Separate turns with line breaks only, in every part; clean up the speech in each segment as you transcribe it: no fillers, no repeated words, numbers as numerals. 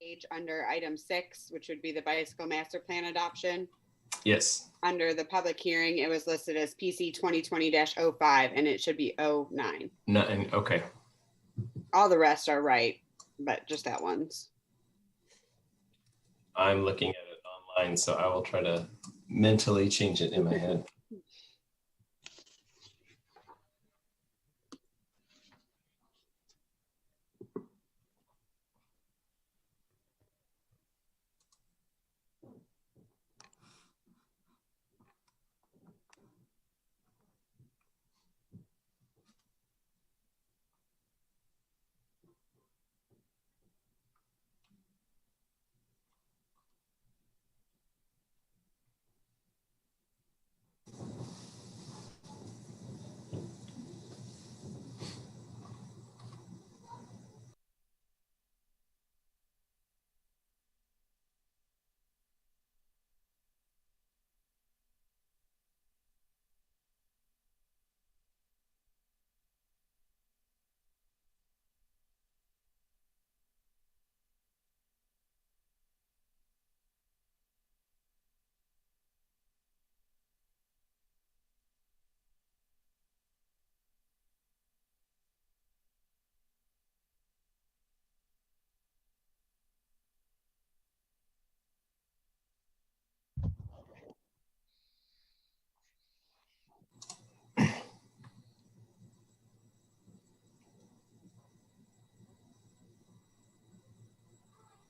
page under item 6, which would be the bicycle master plan adoption.
Yes.
Under the public hearing, it was listed as PC 2020-05 and it should be 09.
Nothing. Okay.
All the rest are right, but just that one's.
I'm looking at it online, so I will try to mentally change it in my head.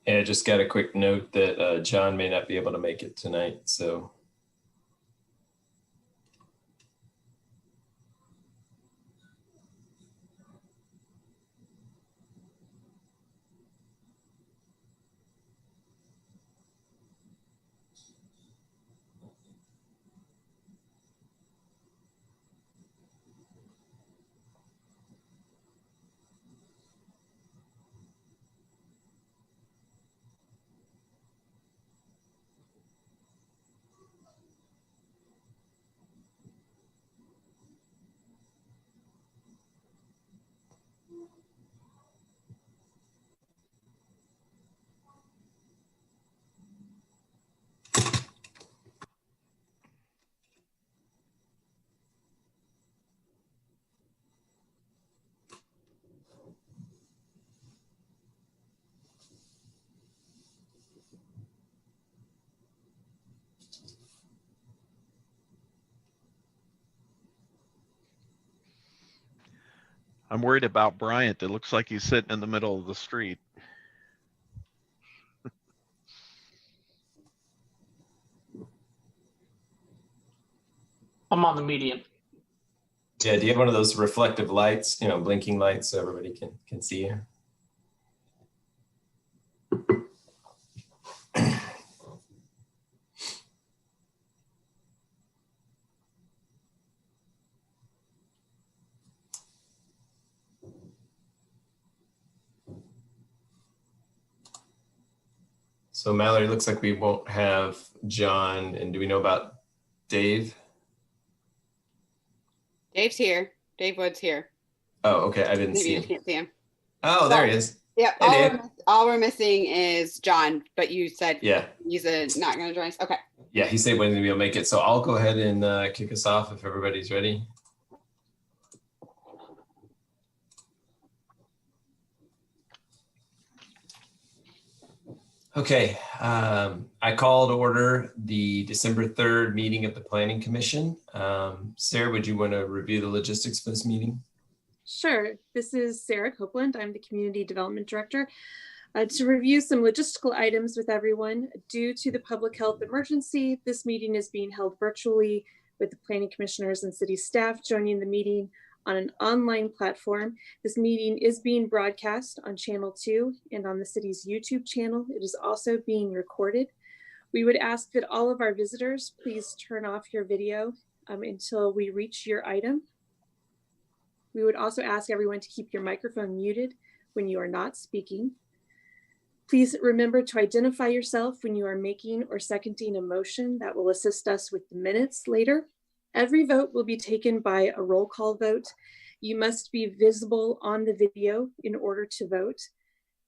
And I just got a quick note that John may not be able to make it tonight, so.
I'm worried about Bryant. It looks like he's sitting in the middle of the street.
I'm on the median.
Yeah, do you have one of those reflective lights, blinking lights so everybody can see you? So Mallory, looks like we won't have John. And do we know about Dave?
Dave's here. Dave Wood's here.
Oh, okay. I didn't
Maybe
see
you
him.
can't see him.
Oh, there he is.
Yep.
Hey,
All we're missing is John, but you said
yeah,
he's not going to join us. Okay.
Yeah, he said when we'll make it. So I'll go ahead and kick us off if everybody's ready. Okay, I call to order the December 3rd meeting of the Planning Commission. Sarah, would you want to review the logistics for this meeting?
Sure. This is Sarah Copeland. I'm the Community Development Director. To review some logistical items with everyone, due to the public health emergency, this meeting is being held virtually with the Planning Commissioners and City staff joining the meeting on an online platform. This meeting is being broadcast on Channel 2 and on the city's YouTube channel. It is also being recorded. We would ask that all of our visitors please turn off your video until we reach your item. We would also ask everyone to keep your microphone muted when you are not speaking. Please remember to identify yourself when you are making or seconding a motion. That will assist us with the minutes later. Every vote will be taken by a roll call vote. You must be visible on the video in order to vote.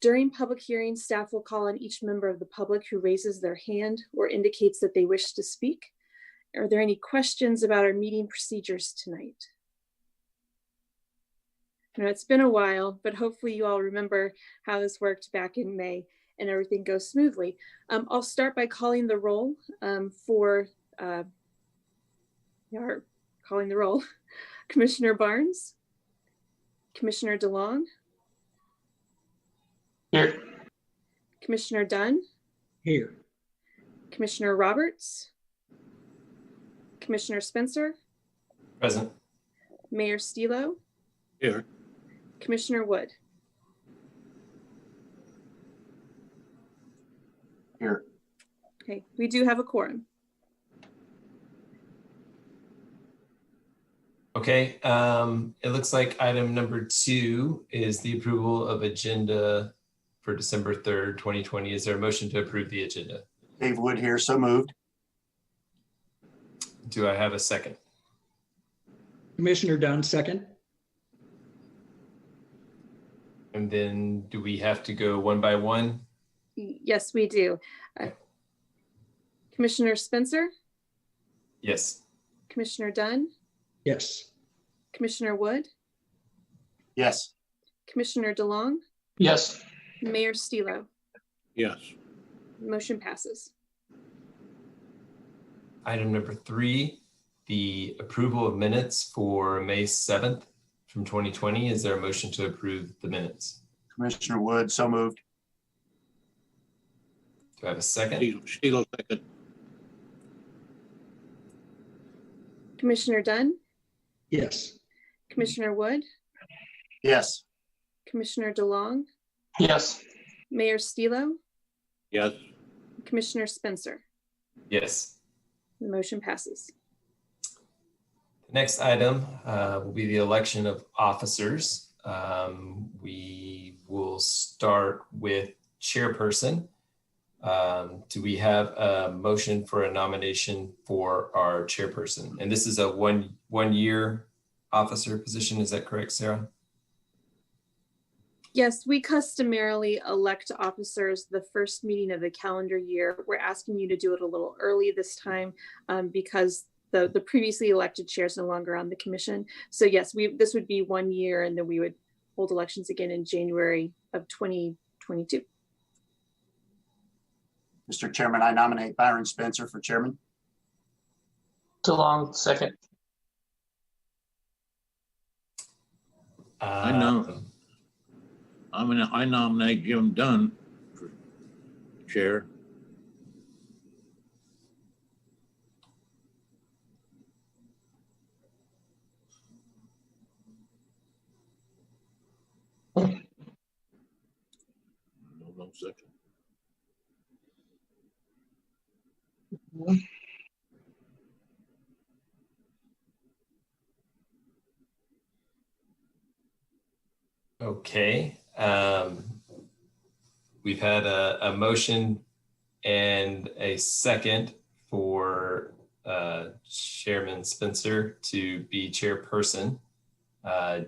During public hearings, staff will call on each member of the public who raises their hand or indicates that they wish to speak. Are there any questions about our meeting procedures tonight? I know it's been a while, but hopefully you all remember how this worked back in May and everything goes smoothly. I'll start by calling the roll Commissioner Barnes, Commissioner DeLong,
Here.
Commissioner Dunn,
Here.
Commissioner Roberts, Commissioner Spencer,
Present.
Mayor Stilo,
Here.
Commissioner Wood.
Here.
Okay, we do have a quorum.
Okay, it looks like item number 2 is the approval of agenda for December 3rd, 2020. Is there a motion to approve the agenda?
Dave Wood here, so moved.
Do I have a second?
Commissioner Dunn, second.
And then do we have to go one by one?
Yes, we do. Commissioner Spencer,
Yes.
Commissioner Dunn,
Yes.
Commissioner Wood,
Yes.
Commissioner DeLong,
Yes.
Mayor Stilo.
Yes.
Motion passes.
Item number 3, the approval of minutes for May 7th from 2020. Is there a motion to approve the minutes?
Commissioner Wood, so moved.
Do I have a second?
Stilo, second.
Commissioner Dunn,
Yes.
Commissioner Wood,
Yes.
Commissioner DeLong,
Yes.
Mayor Stilo,
Yes.
Commissioner Spencer.
Yes.
The motion passes.
The next item will be the election of officers. We will start with chairperson. Do we have a motion for a nomination for our chairperson? And this is a one-year officer position. Is that correct, Sarah?
Yes, we customarily elect officers the first meeting of the calendar year. We're asking you to do it a little early this time because the previously elected chair is no longer on the commission. So yes, this would be 1 year, and then we would hold elections again in January of 2022.
Mr. Chairman, I nominate Byron Spencer for chairman.
DeLong, second.
I know. I nominate Jim Dunn for chair. No second.
Okay. We've had a motion and a second for Chairman Spencer to be chairperson.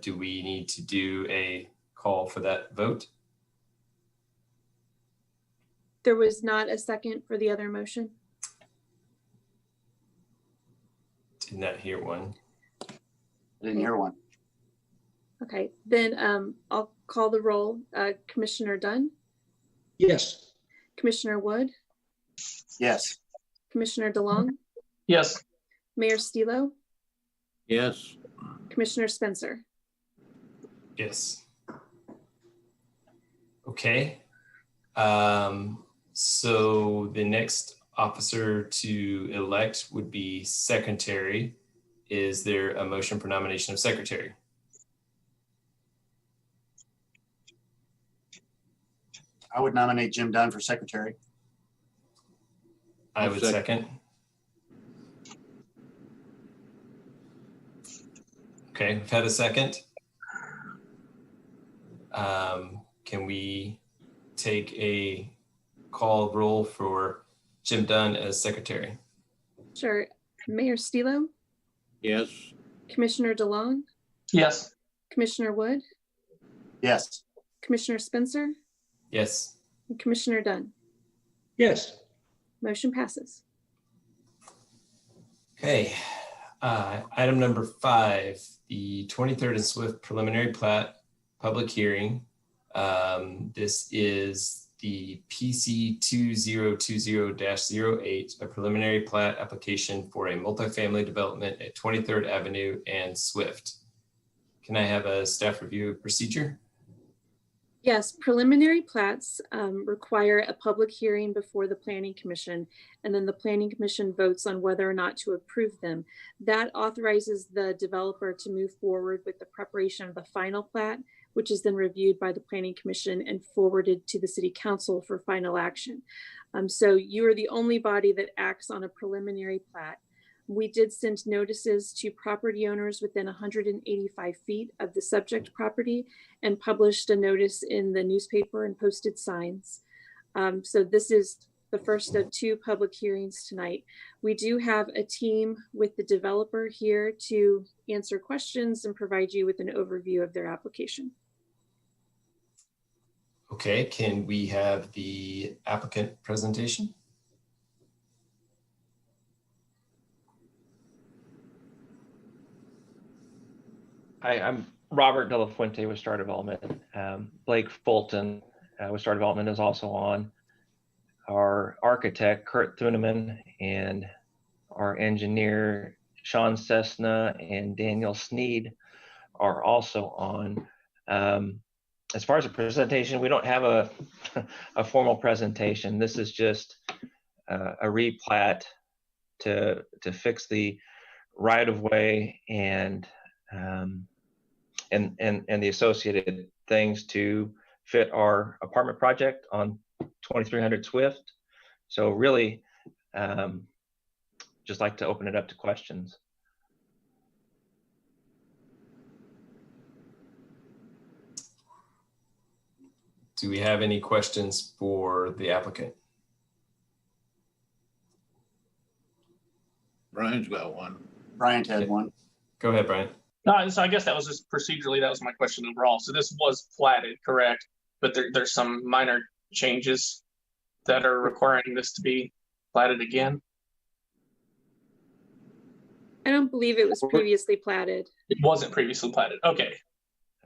Do we need to do a call for that vote?
There was not a second for the other motion.
Did not hear one.
I didn't hear one.
Okay, then I'll call the roll. Commissioner Dunn,
Yes.
Commissioner Wood,
Yes.
Commissioner DeLong,
Yes.
Mayor Stilo,
Yes.
Commissioner Spencer.
Yes. Okay. So the next officer to elect would be secretary. Is there a motion for nomination of secretary?
I would nominate Jim Dunn for secretary.
I would second. Okay, we've had a second. Can we take a call roll for Jim Dunn as secretary?
Sure. Mayor Stilo,
Yes.
Commissioner DeLong,
Yes.
Commissioner Wood,
Yes.
Commissioner Spencer,
Yes.
and Commissioner Dunn.
Yes.
Motion passes.
Okay. Item number 5, the 23rd and Swift preliminary plat public hearing. This is the PC 2020-08, a preliminary plat application for a multifamily development at 23rd Avenue and Swift. Can I have a staff review of procedure?
Yes, preliminary plats require a public hearing before the Planning Commission, and then the Planning Commission votes on whether or not to approve them. That authorizes the developer to move forward with the preparation of the final plat, which is then reviewed by the Planning Commission and forwarded to the City Council for final action. So you are the only body that acts on a preliminary plat. We did send notices to property owners within 185 feet of the subject property and published a notice in the newspaper and posted signs. So this is the first of 2 public hearings tonight. We do have a team with the developer here to answer questions and provide you with an overview of their application.
Okay, can we have the applicant presentation?
Hi, I'm Robert De La Fuente with Star Development. Blake Fulton with Star Development is also on. Our architect, Kurt Thuneman, and our engineer, Sean Cessna and Daniel Sneed are also on. As far as a presentation, we don't have a, a formal presentation. This is just a replat to fix the right-of-way and the associated things to fit our apartment project on 2300 Swift. So really, just like to open it up to questions.
Do we have any questions for the applicant?
Brian's got one.
Bryant had one.
Go ahead, Brian.
No, so I guess that was just procedurally, that was my question overall. So this was platted, correct? But there's some minor changes that are requiring this to be platted again.
I don't believe it was previously platted.
It wasn't previously platted. Okay.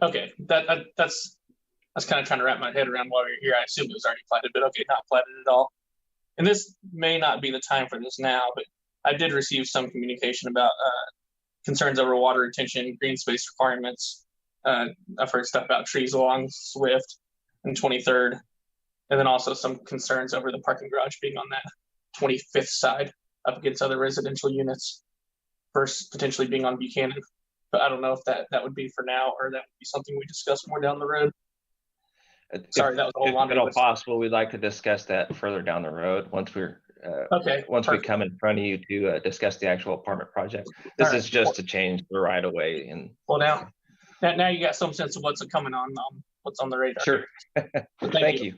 Okay. That's kind of trying to wrap my head around while you're here. I assume it was already platted, but okay, not platted at all. And this may not be the time for this now, but I did receive some communication about concerns over water retention, green space requirements. I've heard stuff about trees along Swift and 23rd, and then also some concerns over the parking garage being on that 25th side up against other residential units versus potentially being on Buchanan. But I don't know if that would be for now or that would be something we discuss more down the road. Sorry, that was a whole
If at
lot.
all possible, we'd like to discuss that further down the road once we're
Okay.
once
Perfect.
we come in front of you to discuss the actual apartment project. This is just to change the right of way. And
Well, now you got some sense of what's coming on, what's on the radar.
sure. Thank you.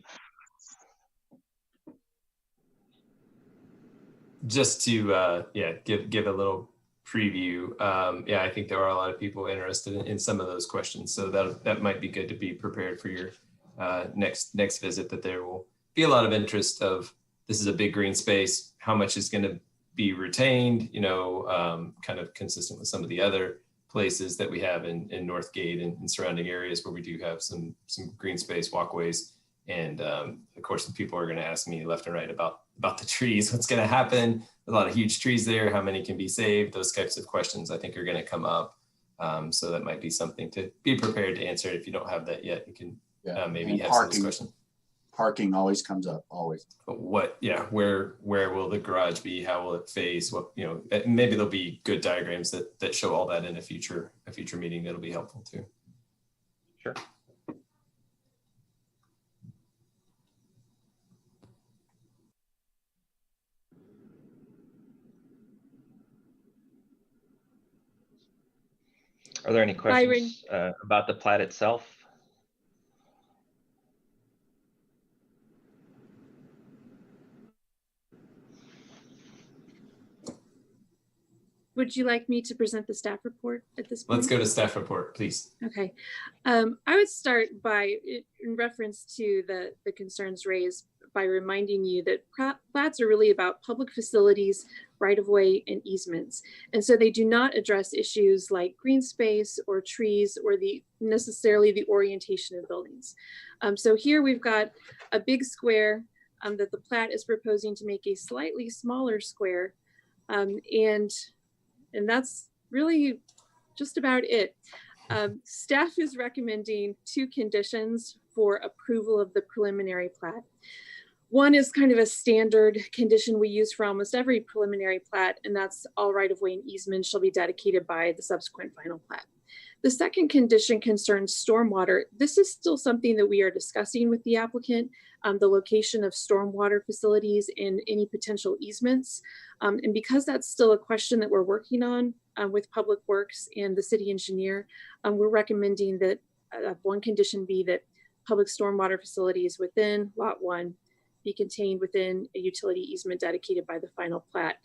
Just to give a little preview. I think there are a lot of people interested in some of those questions, so that might be good to be prepared for your next visit. That there will be a lot of interest of, this is a big green space, how much is going to be retained, kind of consistent with some of the other places that we have in Northgate and surrounding areas where we do have some green space walkways. And of course, the people are going to ask me left and right about the trees, what's going to happen, a lot of huge trees there, how many can be saved, those types of questions I think are going to come up. So that might be something to be prepared to answer. If you don't have that yet, you can maybe have some discussion.
Parking always comes up, always.
Where will the garage be? How will it face? What, maybe there'll be good diagrams that show all that in a future meeting. That'll be helpful too.
Sure. Are there any questions about the plat itself?
Would you like me to present the staff report at this point?
Let's go to staff report, please.
Okay. I would start by, in reference to the concerns raised, by reminding you that plats are really about public facilities, right-of-way, and easements. And so they do not address issues like green space or trees or necessarily the orientation of buildings. So here we've got a big square that the plat is proposing to make a slightly smaller square. And that's really just about it. Staff is recommending 2 conditions for approval of the preliminary plat. One is kind of a standard condition we use for almost every preliminary plat, and that's all right-of-way and easements shall be dedicated by the subsequent final plat. The second condition concerns stormwater. This is still something that we are discussing with the applicant, the location of stormwater facilities and any potential easements. And because that's still a question that we're working on with Public Works and the city engineer, we're recommending that one condition be that public stormwater facilities within Lot 1 be contained within a utility easement dedicated by the final plat.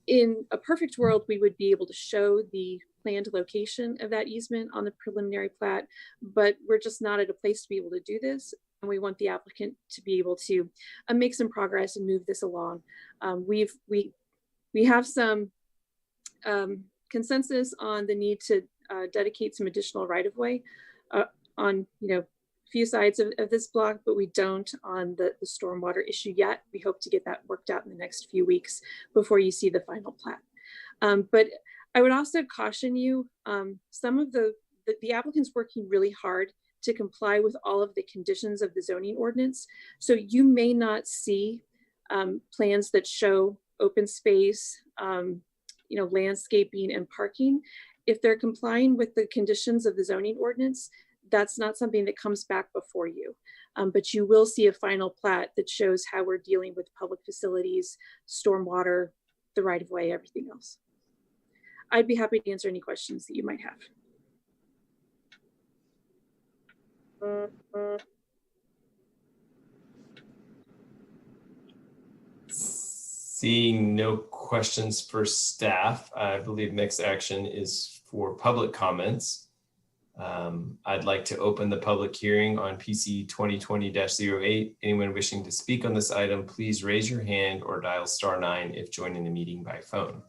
In a perfect world, we would be able to show the planned location of that easement on the preliminary plat, but we're just not at a place to be able to do this. And we want the applicant to be able to make some progress and move this along. We have some consensus on the need to dedicate some additional right-of-way on, few sides of this block, but we don't on the stormwater issue yet. We hope to get that worked out in the next few weeks before you see the final plat. But I would also caution you, some of the applicant's working really hard to comply with all of the conditions of the zoning ordinance. So you may not see plans that show open space, landscaping and parking. If they're complying with the conditions of the zoning ordinance, that's not something that comes back before you, but you will see a final plat that shows how we're dealing with public facilities, stormwater, the right-of-way, everything else. I'd be happy to answer any questions that you might have.
Seeing no questions for staff, I believe next action is for public comments. I'd like to open the public hearing on PC 2020-08. Anyone wishing to speak on this item, please raise your hand or dial *9 if joining the meeting by phone.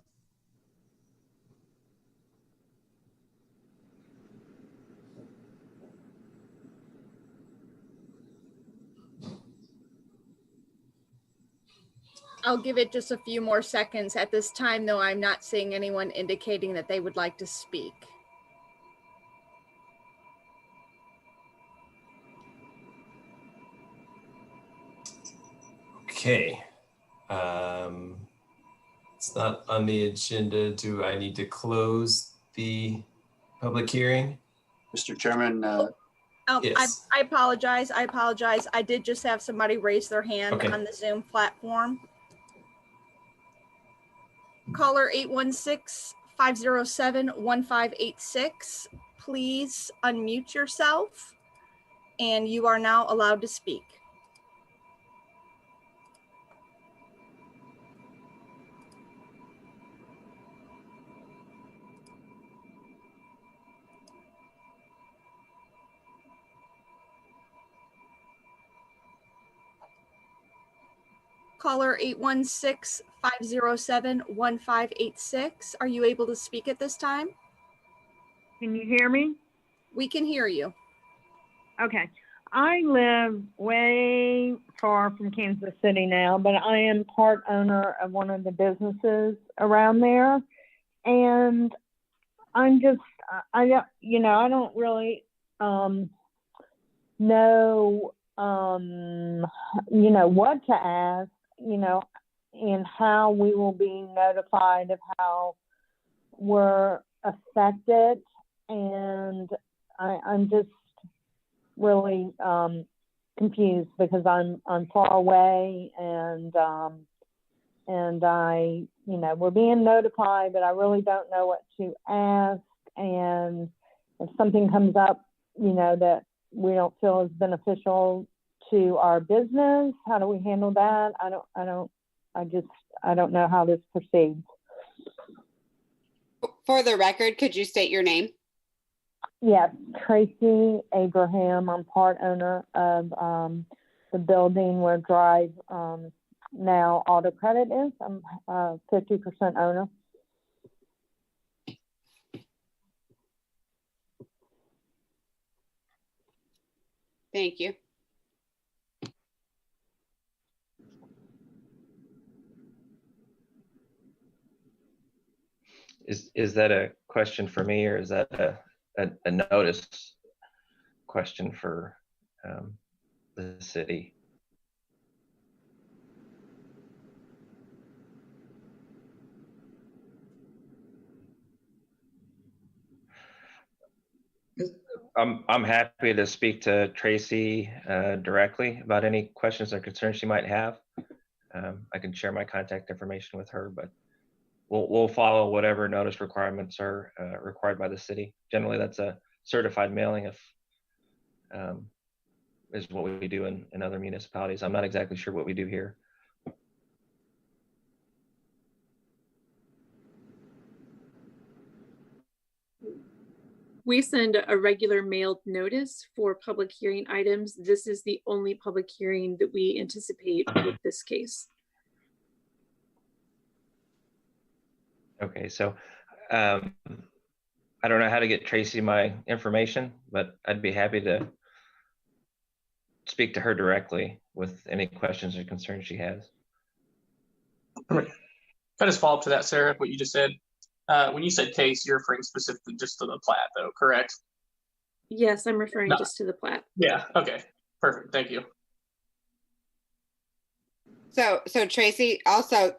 I'll give it just a few more seconds. At this time, though, I'm not seeing anyone indicating that they would like to speak.
Okay. It's not on the agenda. Do I need to close the public hearing?
Mr. Chairman,
Yes.
I apologize. I did just have somebody raise their hand
Okay.
on the Zoom platform. Caller 816-507-1586. Please unmute yourself, and you are now allowed to speak. Caller 816-507-1586. Are you able to speak at this time?
Can you hear me?
We can hear you.
Okay. I live way far from Kansas City now, but I am part owner of one of the businesses around there. And I'm just, I don't really know, what to ask, and how we will be notified of how we're affected. And I'm just really confused because I'm far away, and we're being notified, but I really don't know what to ask. And if something comes up, that we don't feel is beneficial to our business, how do we handle that? I don't know how this proceeds.
For the record, could you state your name?
Yes, Tracy Abraham. I'm part owner of the building where Drive now Auto Credit is. I'm 50% owner.
Thank you.
Is that a question for me, or is that a notice question for the city? I'm happy to speak to Tracy directly about any questions or concerns she might have. I can share my contact information with her, but we'll follow whatever notice requirements are required by the city. Generally, that's a certified mailing of is what we do in other municipalities. I'm not exactly sure what we do here.
We send a regular mailed notice for public hearing items. This is the only public hearing that we anticipate with this case.
Okay, so I don't know how to get Tracy my information, but I'd be happy to speak to her directly with any questions or concerns she has.
Can I just follow up to that, Sarah, what you just said? When you said case, you're referring specifically just to the plat, though, correct?
Yes, I'm referring just to the plat.
Yeah, okay, perfect, thank you.
So Tracy, also,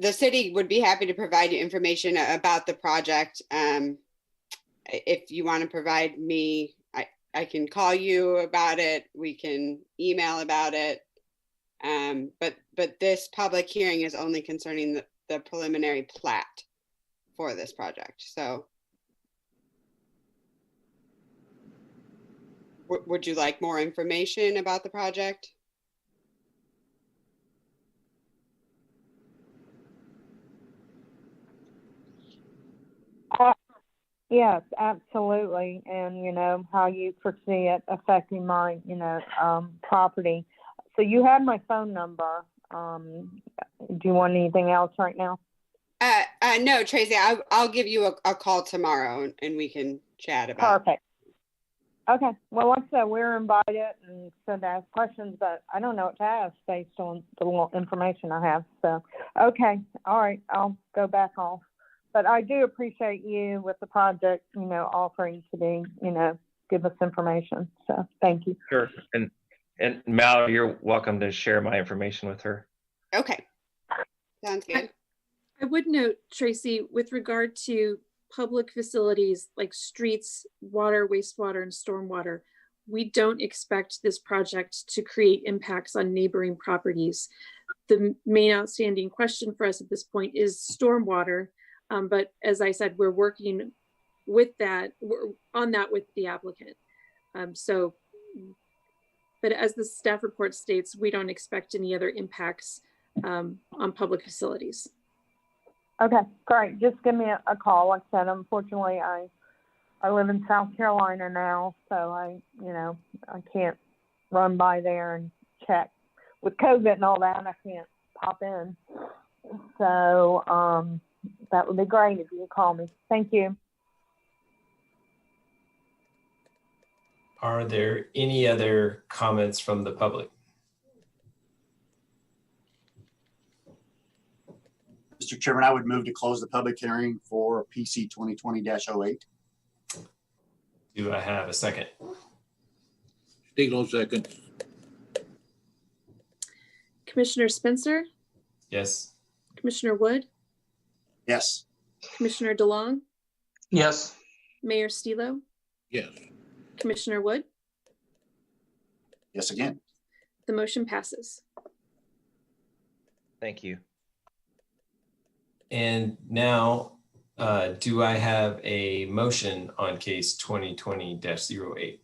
the city would be happy to provide you information about the project. If you want to provide me, I can call you about it. We can email about it. But this public hearing is only concerning the preliminary plat for this project. So would you like more information about the project?
Yes, absolutely. And, you know, how you foresee it affecting my, property. So you have my phone number. Do you want anything else right now?
No, Tracy, I'll give you a call tomorrow and we can chat about it.
Perfect. Okay. Well, like I said, we're invited and said to ask questions, but I don't know what to ask based on the little information I have. So, okay. All right. I'll go back off. But I do appreciate you with the project, offering to be, give us information. So thank you.
Sure. And Mal, you're welcome to share my information with her.
Okay. Sounds good.
I would note, Tracy, with regard to public facilities like streets, water, wastewater, and stormwater, we don't expect this project to create impacts on neighboring properties. The main outstanding question for us at this point is stormwater. But as I said, we're working with that, on that with the applicant. But as the staff report states, we don't expect any other impacts on public facilities.
Okay, great. Just give me a call. Like I said, unfortunately, I live in South Carolina now, so I can't run by there and check. With COVID and all that, I can't pop in. So that would be great if you could call me. Thank you.
Are there any other comments from the public?
Mr. Chairman, I would move to close the public hearing for PC 2020-08.
Do I have a second?
Stiglo, second.
Commissioner Spencer?
Yes.
Commissioner Wood?
Yes.
Commissioner DeLong?
Yes.
Mayor Stilo?
Yes.
Commissioner Wood?
Yes again.
The motion passes.
Thank you.
And now, do I have a motion on case 2020-08?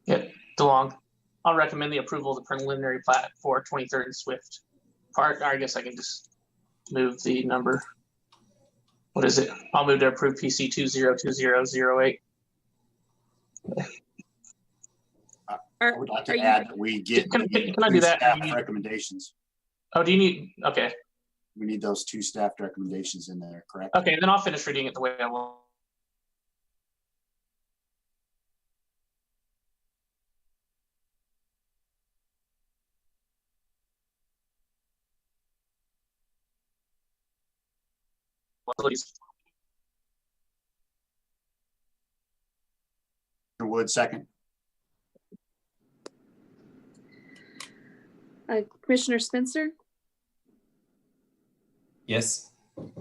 Yep, DeLong. I'll recommend the approval of the preliminary plat for 23rd and Swift Park. I guess I can just move the number. What is it? I'll move to approve PC 202008.
I would like to add that we get
Can I do that?
staff recommendations.
Oh, do you need? Okay.
We need those 2 staff recommendations in there, correct?
Okay, then I'll finish reading it the way I want.
Wood, second.
Commissioner Spencer,
Yes.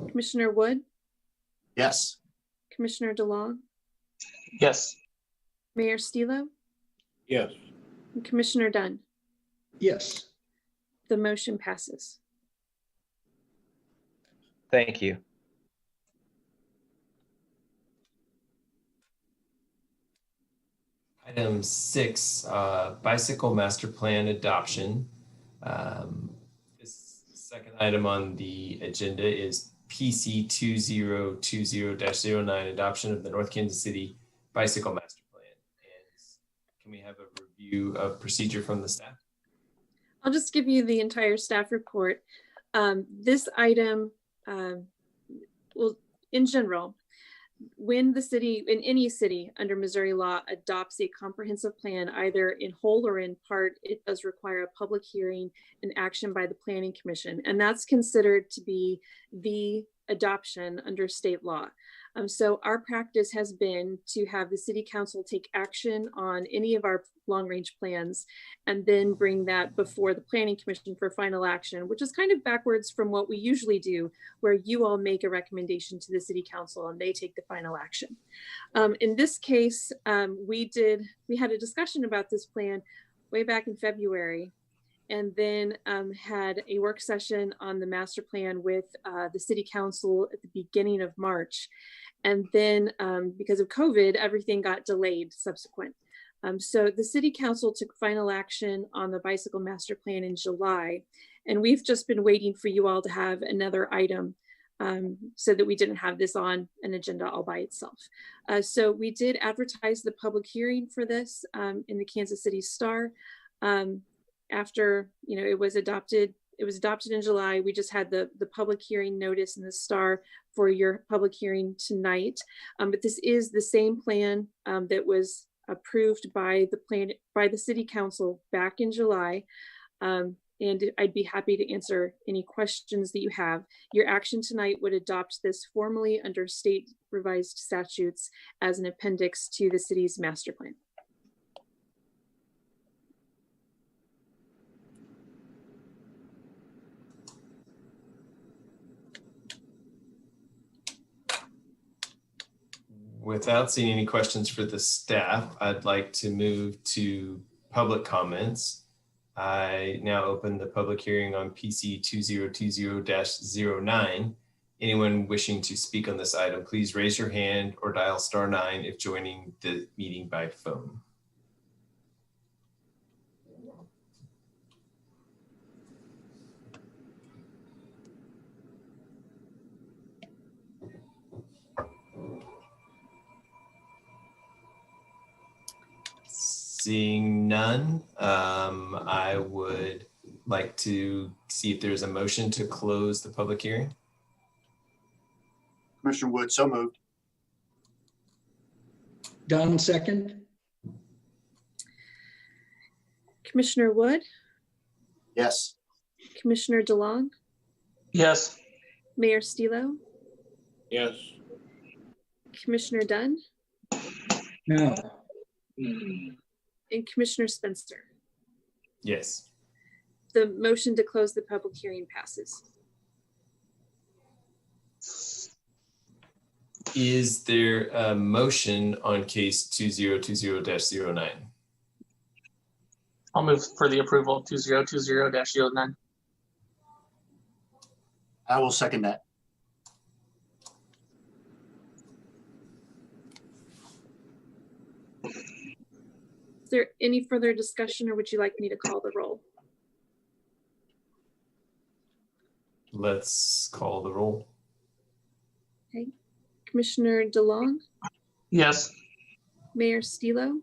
Commissioner Wood,
Yes.
Commissioner DeLong,
Yes.
Mayor Stilo,
Yes.
and Commissioner Dunn.
Yes.
The motion passes.
Thank you.
Item 6, bicycle master plan adoption. This second item on the agenda is PC 2020-09, adoption of the North Kansas City bicycle master plan. And can we have a review of procedure from the staff?
I'll just give you the entire staff report. This item, well, in general, when the city, in any city under Missouri law, adopts a comprehensive plan, either in whole or in part, it does require a public hearing and action by the Planning Commission. And that's considered to be the adoption under state law. So our practice has been to have the city council take action on any of our long range plans and then bring that before the Planning Commission for final action, which is kind of backwards from what we usually do, where you all make a recommendation to the city council and they take the final action. In this case, we had a discussion about this plan way back in February, and then had a work session on the master plan with the city council at the beginning of March. And then because of COVID, everything got delayed subsequent. So the city council took final action on the bicycle master plan in July. And we've just been waiting for you all to have another item so that we didn't have this on an agenda all by itself. So we did advertise the public hearing for this in the Kansas City Star. After, you know, it was adopted in July. We just had the public hearing notice in the Star for your public hearing tonight. But this is the same plan that was approved by the city council back in July. And I'd be happy to answer any questions that you have. Your action tonight would adopt this formally under state revised statutes as an appendix to the city's master plan.
Without seeing any questions for the staff, I'd like to move to public comments. I now open the public hearing on PC 2020-09. Anyone wishing to speak on this item, please raise your hand or dial *9 if joining the meeting by phone. Seeing none, I would like to see if there's a motion to close the public hearing.
Commissioner Wood, so moved.
Dunn, second.
Commissioner Wood,
Yes.
Commissioner DeLong,
Yes.
Mayor Stilo,
Yes.
Commissioner Dunn,
No.
and Commissioner Spencer.
Yes.
The motion to close the public hearing passes.
Is there a motion on case 2020-09?
I'll move for the approval of 2020-09.
I will second that.
Is there any further discussion, or would you like me to call the roll?
Let's call the roll.
Okay. Commissioner DeLong,
Yes.
Mayor Stilo,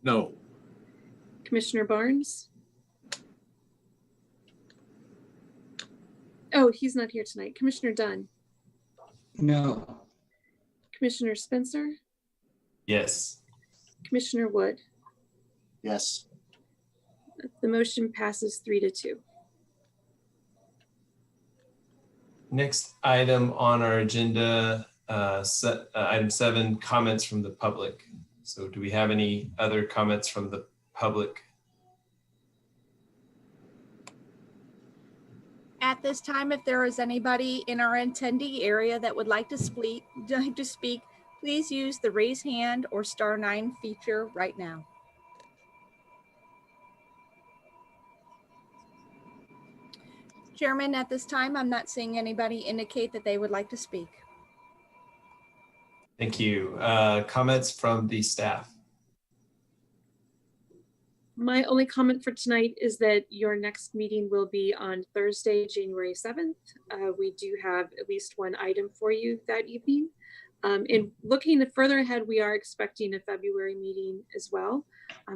No.
Commissioner Barnes. Oh, he's not here tonight. Commissioner Dunn,
No.
Commissioner Spencer,
Yes.
Commissioner Wood.
Yes.
The motion passes 3-2.
Next item on our agenda, item 7, comments from the public. So do we have any other comments from the public?
At this time, if there is anybody in our attendee area that would like to speak, please use the raise hand or *9 feature right now. Chairman, at this time, I'm not seeing anybody indicate that they would like to speak.
Thank you. Comments from the staff?
My only comment for tonight is that your next meeting will be on Thursday, January 7th. We do have at least one item for you that evening. And looking further ahead, we are expecting a February meeting as well.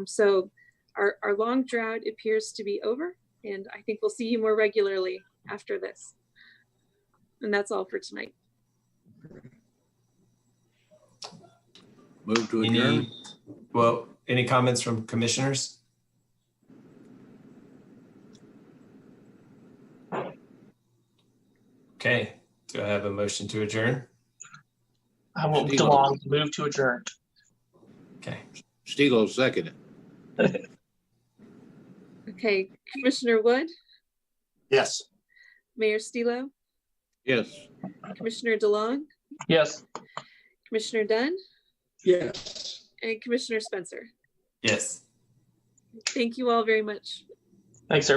So our long drought appears to be over, and I think we'll see you more regularly after this. And that's all for tonight.
Move to adjourn.
Any comments from commissioners? Okay, do I have a motion to adjourn?
I will DeLong move to adjourn.
Okay.
Stigl second it.
Okay, Commissioner Wood,
Yes.
Mayor Stilo,
Yes.
Commissioner DeLong,
Yes.
Commissioner Dunn,
Yes.
and Commissioner Spencer.
Yes.
Thank you all very much.
Thanks, everybody.